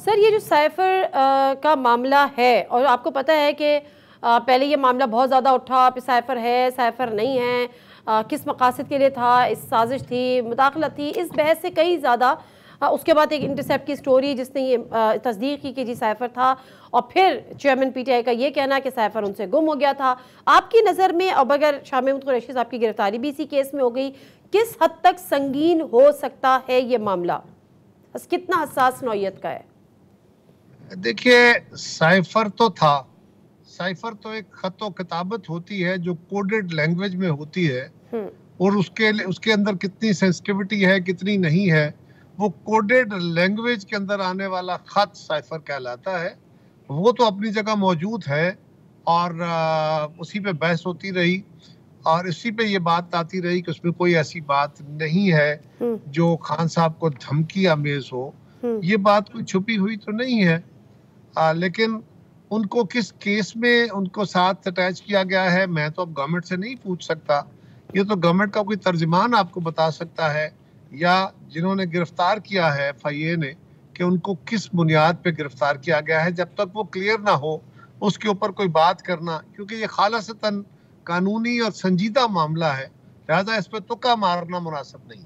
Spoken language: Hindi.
सर ये जो साइफर का मामला है, और आपको पता है कि पहले ये मामला बहुत ज़्यादा उठा, फिर साइफर है साइफर नहीं है, किस मकासद के लिए था, इस साजिश थी, मुदाखलत थी, इस बहस से कई ज़्यादा। उसके बाद एक इंटरसेप्ट की स्टोरी जिसने ये तस्दीक की कि जी साइफर था, और फिर चेयरमैन पीटीआई का ये कहना कि साइफर उनसे गुम हो गया था। आपकी नज़र में अब अगर शाह महमूद कुरैशी साहब की गिरफ्तारी भी इसी केस में हो गई, किस हद तक संगीन हो सकता है ये मामला, कितना हसास नौयत का है? देखिए, साइफर तो था, साइफर तो एक खतो किताबत होती है जो कोडेड लैंग्वेज में होती है, और उसके अंदर कितनी सेंसिटिविटी है कितनी नहीं है, वो कोडेड लैंग्वेज के अंदर आने वाला खत साइफर कहलाता है। वो तो अपनी जगह मौजूद है और उसी पे बहस होती रही और इसी पे ये बात आती रही कि उसमें कोई ऐसी बात नहीं है जो खान साहब को धमकी आमेज हो। ये बात कोई छुपी हुई तो नहीं है, लेकिन उनको किस केस में उनको साथ अटैच किया गया है मैं तो अब गवर्नमेंट से नहीं पूछ सकता। ये तो गवर्नमेंट का कोई तर्जुमान आपको बता सकता है, या जिन्होंने गिरफ्तार किया है FIA ने, कि उनको किस बुनियाद पे गिरफ्तार किया गया है। जब तक वो क्लियर ना हो उसके ऊपर कोई बात करना, क्योंकि ये खालसतन कानूनी और संजीदा मामला है, लिहाजा इस पर तुक्का मारना मुनासिब नहीं है।